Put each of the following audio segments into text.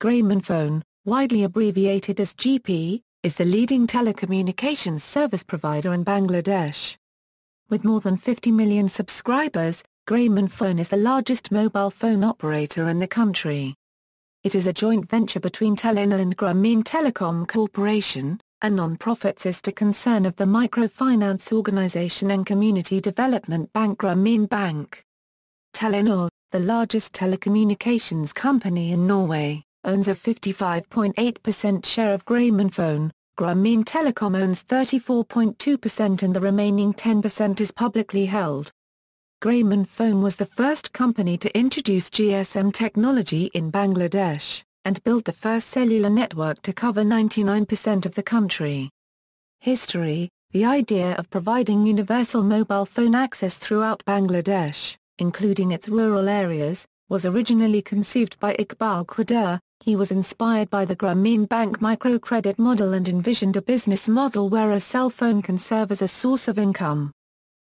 Grameenphone, widely abbreviated as GP, is the leading telecommunications service provider in Bangladesh. With more than 50 million subscribers, Grameenphone is the largest mobile phone operator in the country. It is a joint venture between Telenor and Grameen Telecom Corporation, a non-profit sister concern of the microfinance organization and community development bank Grameen Bank. Telenor, the largest telecommunications company in Norway, owns a 55.8% share of Grameenphone. Grameen Telecom owns 34.2% and the remaining 10% is publicly held. Grameenphone was the first company to introduce GSM technology in Bangladesh, and built the first cellular network to cover 99% of the country. History: the idea of providing universal mobile phone access throughout Bangladesh, including its rural areas, was originally conceived by Iqbal Quadir. He was inspired by the Grameen Bank microcredit model and envisioned a business model where a cell phone can serve as a source of income.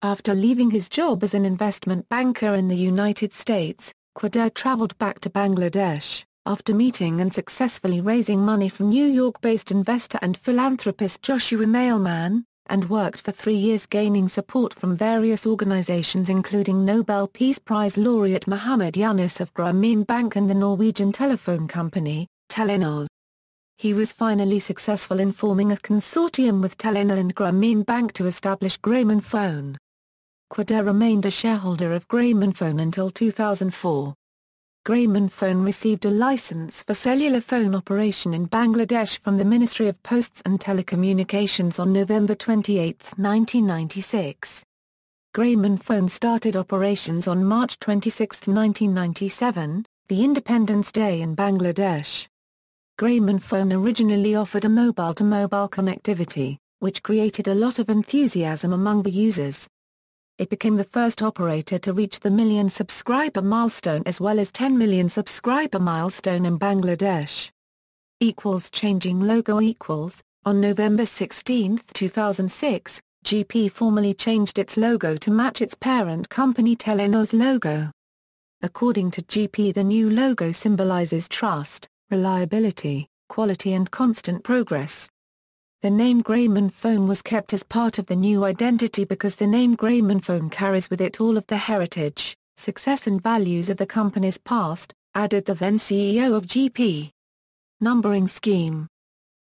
After leaving his job as an investment banker in the United States, Quadir traveled back to Bangladesh, after meeting and successfully raising money from New York-based investor and philanthropist Joshua Mailman, and worked for 3 years gaining support from various organizations including Nobel Peace Prize laureate Muhammad Yunus of Grameen Bank and the Norwegian telephone company, Telenor. He was finally successful in forming a consortium with Telenor and Grameen Bank to establish Grameenphone. Quadir remained a shareholder of Grameenphone until 2004. Grameenphone received a license for cellular phone operation in Bangladesh from the Ministry of Posts and Telecommunications on November 28, 1996. Grameenphone started operations on March 26, 1997, the Independence Day in Bangladesh. Grameenphone originally offered a mobile-to-mobile connectivity, which created a lot of enthusiasm among the users. It became the first operator to reach the million subscriber milestone as well as 10 million subscriber milestone in Bangladesh. Changing logo. On November 16, 2006, GP formally changed its logo to match its parent company Telenor's logo. According to GP, the new logo symbolizes trust, reliability, quality and constant progress. The name Grameenphone was kept as part of the new identity because the name Grameenphone carries with it all of the heritage, success and values of the company's past, added the then CEO of GP. Numbering scheme.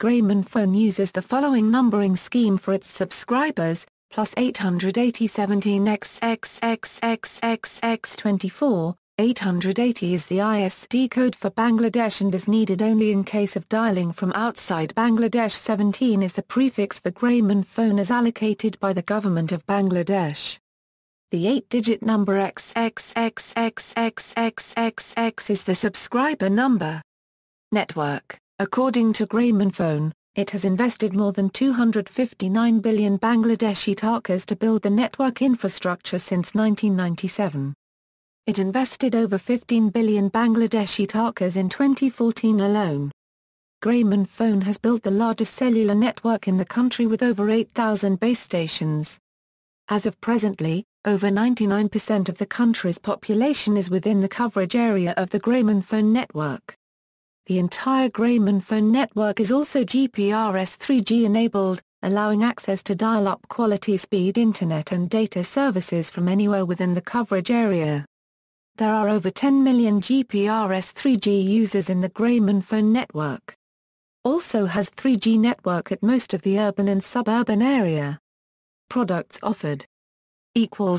Grameenphone uses the following numbering scheme for its subscribers: +880 17 XXXXXX24. 880 is the ISD code for Bangladesh and is needed only in case of dialing from outside Bangladesh. 17 is the prefix for Grameenphone as allocated by the government of Bangladesh. The 8-digit number XXXXXXXX is the subscriber number. Network. According to Grameenphone, it has invested more than 259 billion Bangladeshi takas to build the network infrastructure since 1997. It invested over 15 billion Bangladeshi takas in 2014 alone. Grameenphone has built the largest cellular network in the country with over 8,000 base stations. As of presently, over 99% of the country's population is within the coverage area of the Grameenphone network. The entire Grameenphone network is also GPRS 3G enabled, allowing access to dial-up quality speed internet and data services from anywhere within the coverage area. There are over 10 million GPRS 3G users in the Grameenphone network. Also has 3G network at most of the urban and suburban area. Products offered.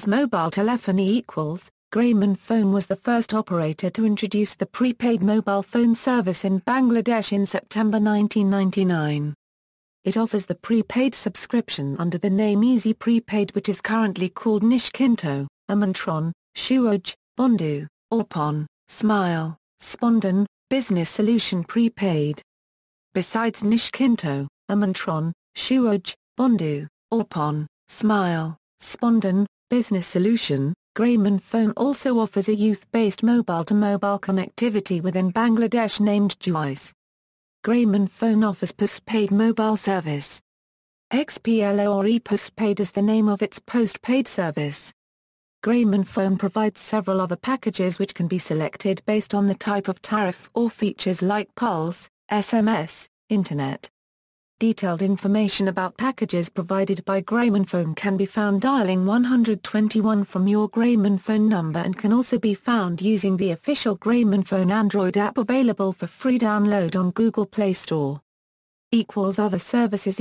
Mobile telephony. Grameenphone was the first operator to introduce the prepaid mobile phone service in Bangladesh in September 1999. It offers the prepaid subscription under the name Easy Prepaid, which is currently called Nishkinto, Amantron, Shuoj, Bondhu, Orpon, Smile, Spondan, Business Solution Prepaid. Besides Nishkinto, Amantron, Shuoj, Bondhu, Orpon, Smile, Spondan, Business Solution, Grameenphone also offers a youth-based mobile-to-mobile connectivity within Bangladesh named Juice. Grameenphone offers postpaid mobile service. XPLORE Postpaid is the name of its postpaid service. Grameenphone provides several other packages which can be selected based on the type of tariff or features like Pulse, SMS, Internet. Detailed information about packages provided by Grameenphone can be found dialing 121 from your Grameenphone number and can also be found using the official Grameenphone Android app available for free download on Google Play Store. Other services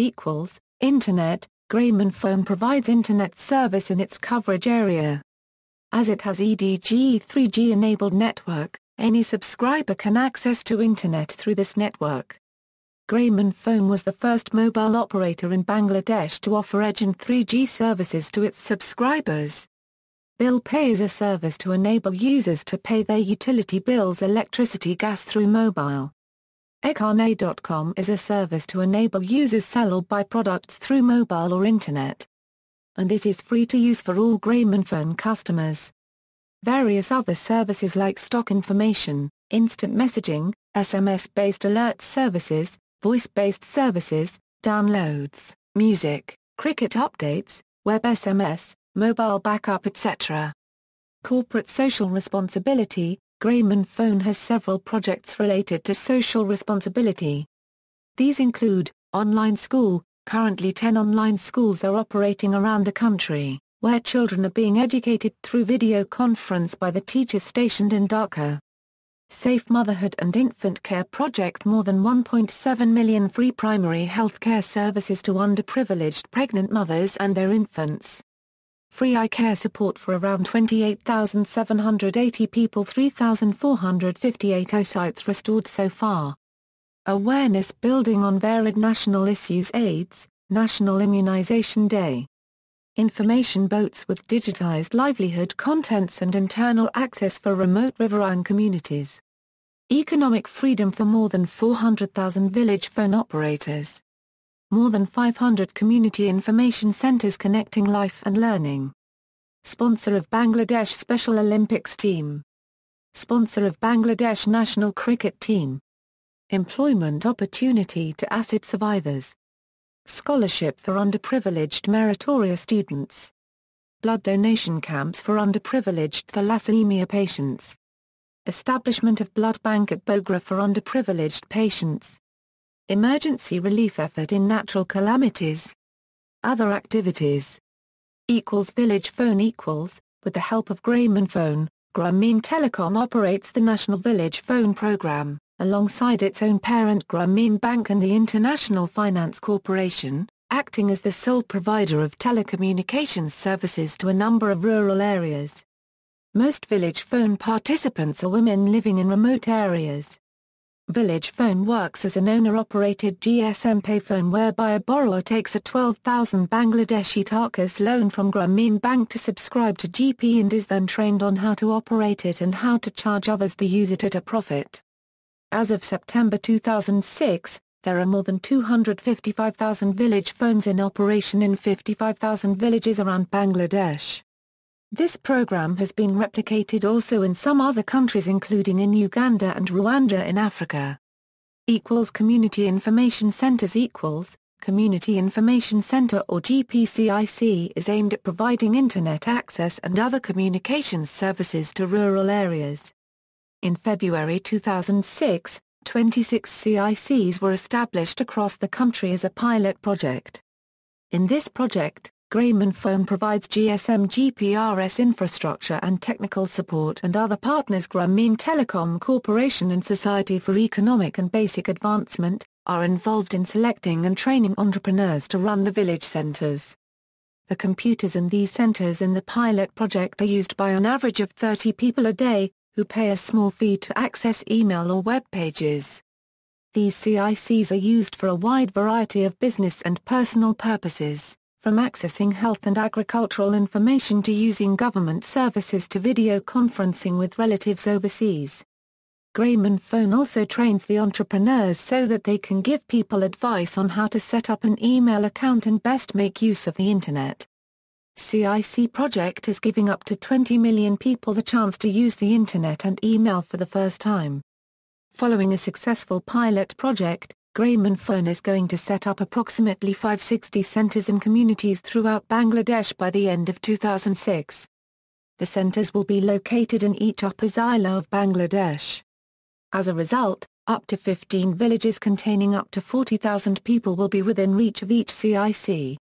Internet. Grameenphone provides Internet service in its coverage area. As it has EDG 3G enabled network, any subscriber can access to Internet through this network. Grameenphone was the first mobile operator in Bangladesh to offer Edge and 3G services to its subscribers. Bill Pay is a service to enable users to pay their utility bills, electricity, gas through mobile. Ekarne.com is a service to enable users sell or buy products through mobile or Internet. And it is free to use for all Grameenphone customers. Various other services like stock information, instant messaging, SMS-based alert services, voice-based services, downloads, music, cricket updates, web SMS, mobile backup etc. Corporate social responsibility. Grameenphone has several projects related to social responsibility. These include, online school. Currently 10 online schools are operating around the country, where children are being educated through video conference by the teachers stationed in Dhaka. Safe Motherhood and Infant Care Project. More than 1.7 million free primary health care services to underprivileged pregnant mothers and their infants. Free eye care support for around 28,780 people, 3,458 eyesights restored so far. Awareness building on varied national issues. AIDS, National Immunization Day. Information boats with digitized livelihood contents and internal access for remote riverine communities. Economic freedom for more than 400,000 village phone operators. More than 500 community information centers connecting life and learning. Sponsor of Bangladesh Special Olympics team. Sponsor of Bangladesh national cricket team. Employment opportunity to acid survivors. Scholarship for underprivileged meritorious students. Blood donation camps for underprivileged thalassemia patients. Establishment of blood bank at Bogra for underprivileged patients. Emergency relief effort in natural calamities. Other activities. Village phone. With the help of Grameenphone, Grameen Telecom operates the National Village Phone Program, alongside its own parent Grameen Bank and the International Finance Corporation, acting as the sole provider of telecommunications services to a number of rural areas. Most Village Phone participants are women living in remote areas. Village Phone works as an owner-operated GSM payphone whereby a borrower takes a 12,000 Bangladeshi takas loan from Grameen Bank to subscribe to GP and is then trained on how to operate it and how to charge others to use it at a profit. As of September 2006, there are more than 255,000 village phones in operation in 55,000 villages around Bangladesh. This program has been replicated also in some other countries including in Uganda and Rwanda in Africa. Community Information Centers. Community Information Center or GPCIC is aimed at providing Internet access and other communications services to rural areas. In February 2006, 26 CICs were established across the country as a pilot project. In this project, Grameenphone provides GSM GPRS infrastructure and technical support, and other partners Grameen Telecom Corporation and Society for Economic and Basic Advancement, are involved in selecting and training entrepreneurs to run the village centers. The computers in these centers in the pilot project are used by an average of 30 people a day, who pay a small fee to access email or web pages. These CICs are used for a wide variety of business and personal purposes, from accessing health and agricultural information to using government services to video conferencing with relatives overseas. Grameenphone also trains the entrepreneurs so that they can give people advice on how to set up an email account and best make use of the Internet. CIC project is giving up to 20 million people the chance to use the Internet and email for the first time. Following a successful pilot project, Grameenphone is going to set up approximately 560 centers in communities throughout Bangladesh by the end of 2006. The centers will be located in each upper Zila of Bangladesh. As a result, up to 15 villages containing up to 40,000 people will be within reach of each CIC.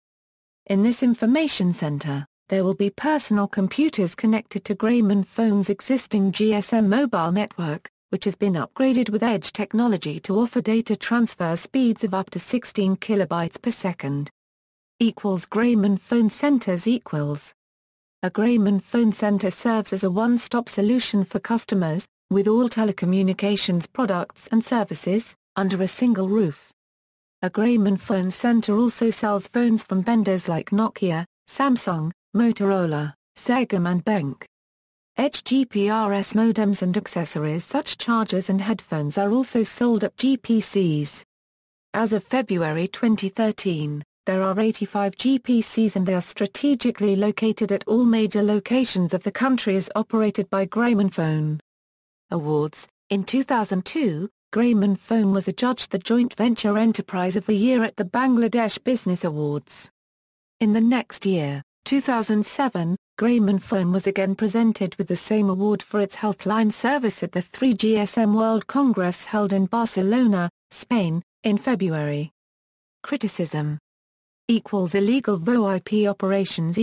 In this information center, there will be personal computers connected to Grameenphone's existing GSM mobile network, which has been upgraded with edge technology to offer data transfer speeds of up to 16 kilobytes per second. Grameenphone centers equals. A Grameenphone center serves as a one-stop solution for customers, with all telecommunications products and services, under a single roof. A Grameenphone center also sells phones from vendors like Nokia, Samsung, Motorola, Sega and Bank. Edge GPRS modems and accessories such chargers and headphones are also sold at GPCs. As of February 2013, there are 85 GPCs and they are strategically located at all major locations of the country as operated by Grameenphone. Awards. In 2002, Grameenphone was adjudged the Joint Venture Enterprise of the Year at the Bangladesh Business Awards. In the next year, 2007, Grameenphone was again presented with the same award for its Healthline service at the 3GSM World Congress held in Barcelona, Spain, in February. Criticism. Illegal VoIP operations.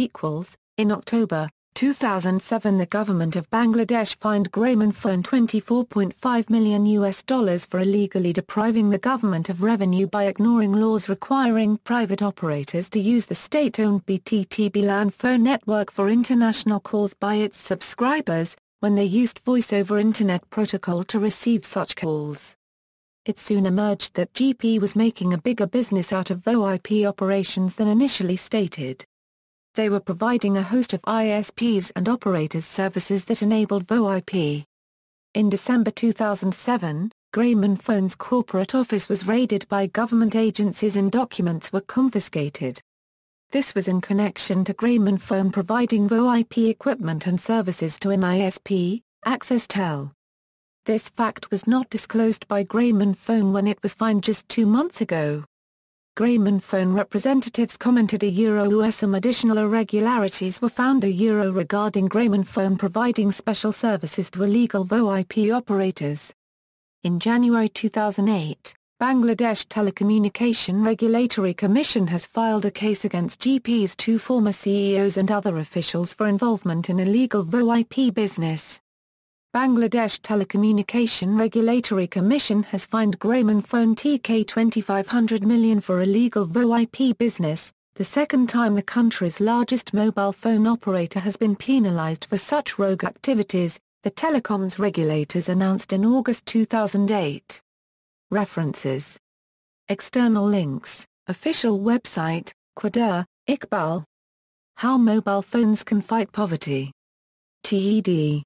In October 2007, the government of Bangladesh fined Grameenphone $24.5 million for illegally depriving the government of revenue by ignoring laws requiring private operators to use the state-owned BTTB LAN phone network for international calls by its subscribers, when they used Voice over Internet Protocol to receive such calls. It soon emerged that GP was making a bigger business out of VoIP operations than initially stated. They were providing a host of ISPs and operators services that enabled VoIP. In December 2007, Grameenphone's corporate office was raided by government agencies and documents were confiscated. This was in connection to Grameenphone providing VoIP equipment and services to an ISP, AccessTel. This fact was not disclosed by Grameenphone when it was fined just 2 months ago. Grameenphone representatives commented some additional irregularities were found regarding Grameenphone providing special services to illegal VoIP operators. In January 2008, Bangladesh Telecommunication Regulatory Commission has filed a case against GP's 2 former CEOs and other officials for involvement in illegal VoIP business. Bangladesh Telecommunication Regulatory Commission has fined Grameenphone TK $2,500 million for illegal VoIP business, the second time the country's largest mobile phone operator has been penalized for such rogue activities, the telecoms regulators announced in August 2008. References. External links, official website, Quadir, Iqbal. How Mobile Phones Can Fight Poverty. TED.